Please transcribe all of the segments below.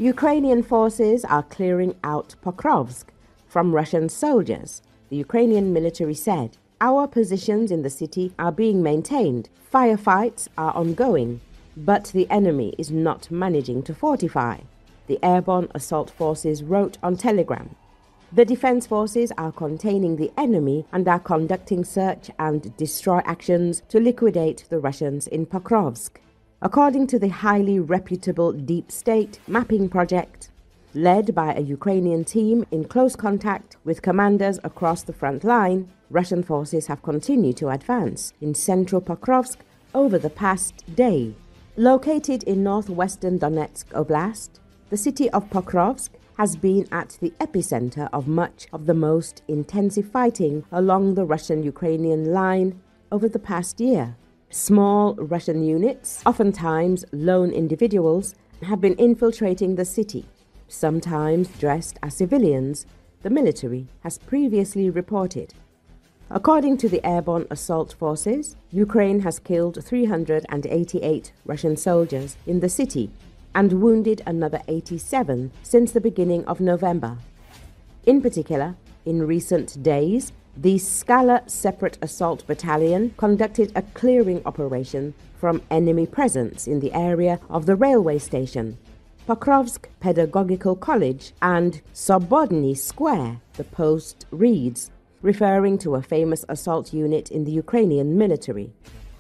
Ukrainian forces are clearing out Pokrovsk from Russian soldiers, the Ukrainian military said. Our positions in the city are being maintained. Firefights are ongoing, but the enemy is not managing to fortify, the airborne assault forces wrote on Telegram. The defense forces are containing the enemy and are conducting search and destroy actions to liquidate the Russians in Pokrovsk. According to the highly reputable Deep State mapping project, led by a Ukrainian team in close contact with commanders across the front line, Russian forces have continued to advance in central Pokrovsk over the past day. Located in northwestern Donetsk Oblast, the city of Pokrovsk has been at the epicenter of much of the most intensive fighting along the Russian-Ukrainian line over the past year. Small Russian units, oftentimes lone individuals, have been infiltrating the city, sometimes dressed as civilians, the military has previously reported. According to the airborne assault forces, Ukraine has killed 388 Russian soldiers in the city and wounded another 87 since the beginning of November. In particular, in recent days, the Skala Separate Assault Battalion conducted a clearing operation from enemy presence in the area of the railway station, Pokrovsk Pedagogical College and Sobodny Square, the Post reads, referring to a famous assault unit in the Ukrainian military.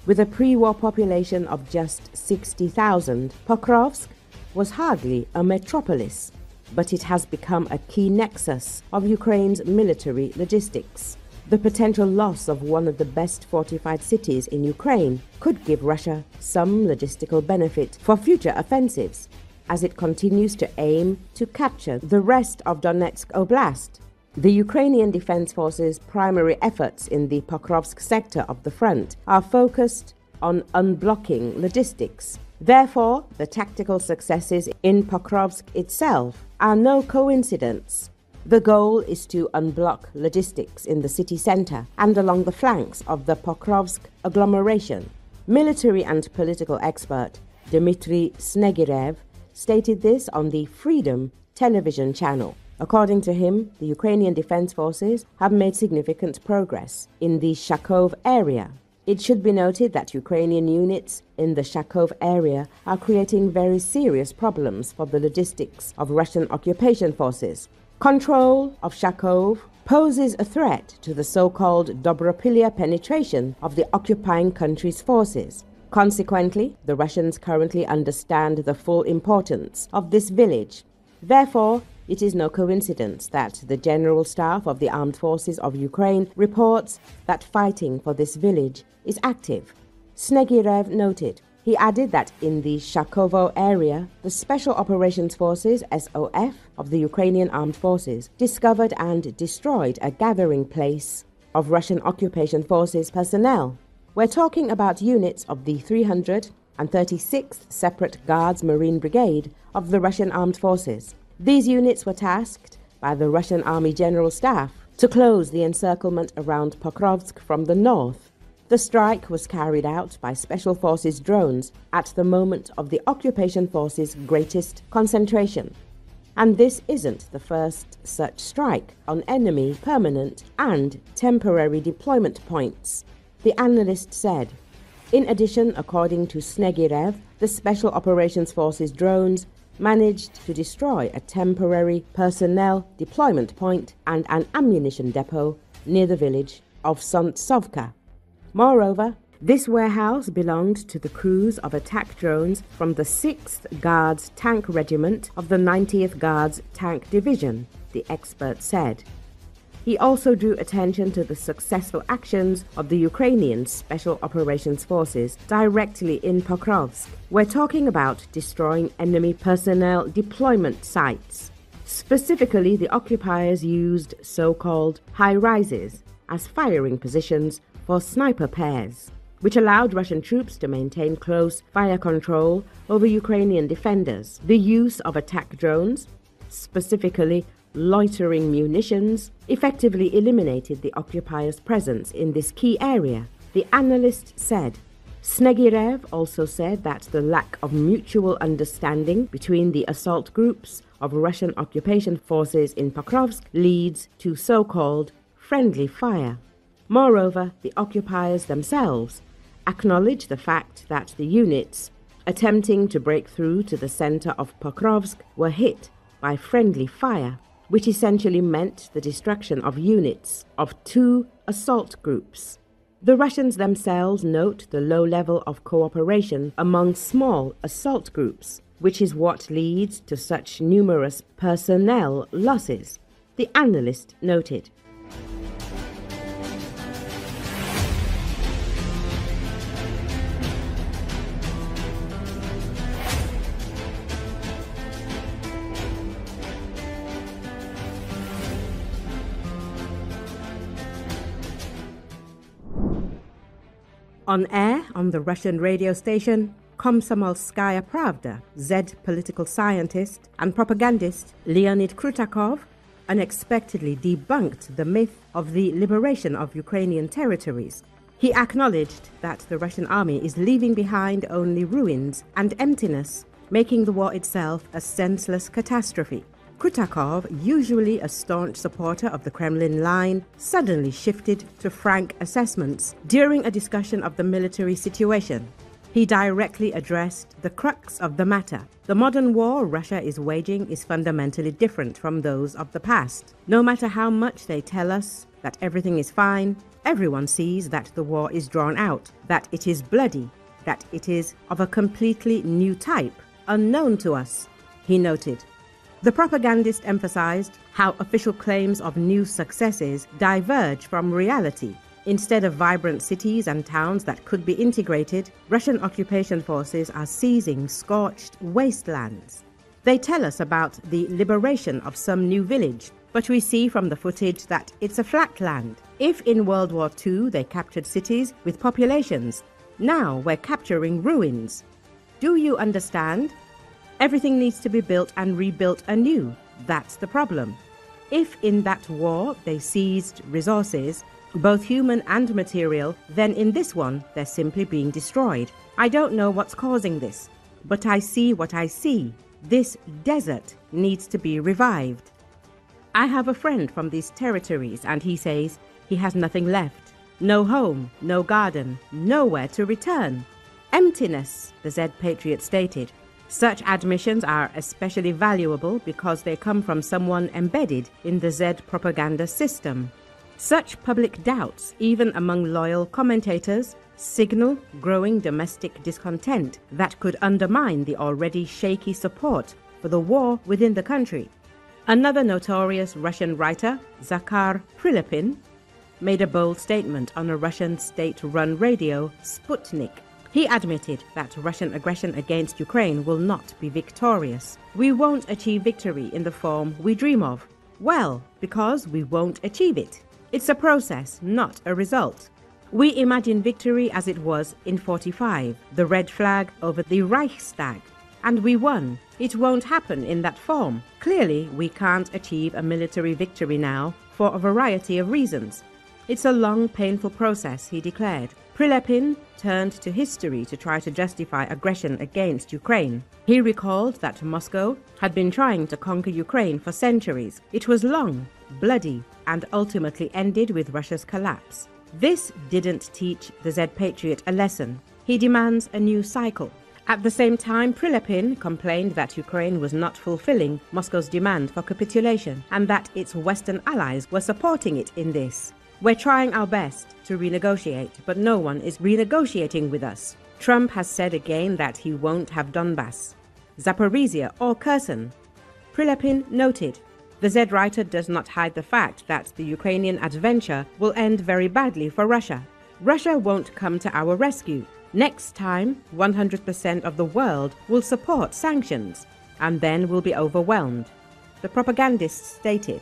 With a pre-war population of just 60,000, Pokrovsk was hardly a metropolis, but it has become a key nexus of Ukraine's military logistics. The potential loss of one of the best fortified cities in Ukraine could give Russia some logistical benefit for future offensives, as it continues to aim to capture the rest of Donetsk Oblast. The Ukrainian Defense Forces' primary efforts in the Pokrovsk sector of the front are focused on unblocking logistics. Therefore, the tactical successes in Pokrovsk itself are no coincidence. The goal is to unblock logistics in the city center and along the flanks of the Pokrovsk agglomeration. Military and political expert Dmitry Snegirev stated this on the Freedom television channel. According to him, the Ukrainian Defense Forces have made significant progress in the Shakov area. It should be noted that Ukrainian units in the Shakov area are creating very serious problems for the logistics of Russian occupation forces. Control of Shakov poses a threat to the so-called Dobropilya penetration of the occupying country's forces. Consequently, the Russians currently understand the full importance of this village. Therefore, it is no coincidence that the General Staff of the Armed Forces of Ukraine reports that fighting for this village is active. Snegirev noted. He added that in the Shakovo area, the Special Operations Forces (SOF) of the Ukrainian Armed Forces discovered and destroyed a gathering place of Russian occupation forces personnel. We're talking about units of the 336th Separate Guards Marine Brigade of the Russian Armed Forces. These units were tasked by the Russian Army General Staff to close the encirclement around Pokrovsk from the north. The strike was carried out by Special Forces drones at the moment of the occupation forces' greatest concentration. And this isn't the first such strike on enemy permanent and temporary deployment points, the analyst said. In addition, according to Snegirev, the Special Operations Forces drones managed to destroy a temporary personnel deployment point and an ammunition depot near the village of Sontsovka. Moreover, this warehouse belonged to the crews of attack drones from the 6th Guards Tank Regiment of the 90th Guards Tank Division, the expert said. He also drew attention to the successful actions of the Ukrainian Special Operations Forces directly in Pokrovsk. We're talking about destroying enemy personnel deployment sites. Specifically, the occupiers used so-called high-rises as firing positions for sniper pairs, which allowed Russian troops to maintain close fire control over Ukrainian defenders. The use of attack drones, specifically loitering munitions, effectively eliminated the occupiers' presence in this key area, the analyst said. Snegirev also said that the lack of mutual understanding between the assault groups of Russian occupation forces in Pokrovsk leads to so-called friendly fire. Moreover, the occupiers themselves acknowledge the fact that the units attempting to break through to the center of Pokrovsk were hit by friendly fire, which essentially meant the destruction of units of two assault groups. The Russians themselves note the low level of cooperation among small assault groups, which is what leads to such numerous personnel losses, the analyst noted. On air on the Russian radio station Komsomolskaya Pravda, Z political scientist and propagandist Leonid Krutakov unexpectedly debunked the myth of the liberation of Ukrainian territories. He acknowledged that the Russian army is leaving behind only ruins and emptiness, making the war itself a senseless catastrophe. Krutakov, usually a staunch supporter of the Kremlin line, suddenly shifted to frank assessments during a discussion of the military situation. He directly addressed the crux of the matter. The modern war Russia is waging is fundamentally different from those of the past. No matter how much they tell us that everything is fine, everyone sees that the war is drawn out, that it is bloody, that it is of a completely new type, unknown to us, he noted. The propagandist emphasized how official claims of new successes diverge from reality. Instead of vibrant cities and towns that could be integrated, Russian occupation forces are seizing scorched wastelands. They tell us about the liberation of some new village, but we see from the footage that it's a flat land. If in World War II they captured cities with populations, now we're capturing ruins. Do you understand? Everything needs to be built and rebuilt anew. That's the problem. If in that war they seized resources, both human and material, then in this one they're simply being destroyed. I don't know what's causing this, but I see what I see. This desert needs to be revived. I have a friend from these territories and he says he has nothing left. No home, no garden, nowhere to return. Emptiness, the Z Patriot stated. Such admissions are especially valuable because they come from someone embedded in the Z propaganda system. Such public doubts, even among loyal commentators, signal growing domestic discontent that could undermine the already shaky support for the war within the country. Another notorious Russian writer, Zakhar Prilepin, made a bold statement on a Russian state-run radio, Sputnik. He admitted that Russian aggression against Ukraine will not be victorious. We won't achieve victory in the form we dream of. Well, because we won't achieve it. It's a process, not a result. We imagine victory as it was in '45, the red flag over the Reichstag. And we won. It won't happen in that form. Clearly, we can't achieve a military victory now for a variety of reasons. It's a long, painful process, he declared. Prilepin turned to history to try to justify aggression against Ukraine. He recalled that Moscow had been trying to conquer Ukraine for centuries. It was long, bloody, and ultimately ended with Russia's collapse. This didn't teach the Z Patriot a lesson. He demands a new cycle. At the same time, Prilepin complained that Ukraine was not fulfilling Moscow's demand for capitulation and that its Western allies were supporting it in this. We're trying our best to renegotiate, but no one is renegotiating with us. Trump has said again that he won't have Donbass, Zaporizhia or Kherson. Prilepin noted, the Z writer does not hide the fact that the Ukrainian adventure will end very badly for Russia. Russia won't come to our rescue. Next time, 100% of the world will support sanctions, and then we'll be overwhelmed, the propagandist stated.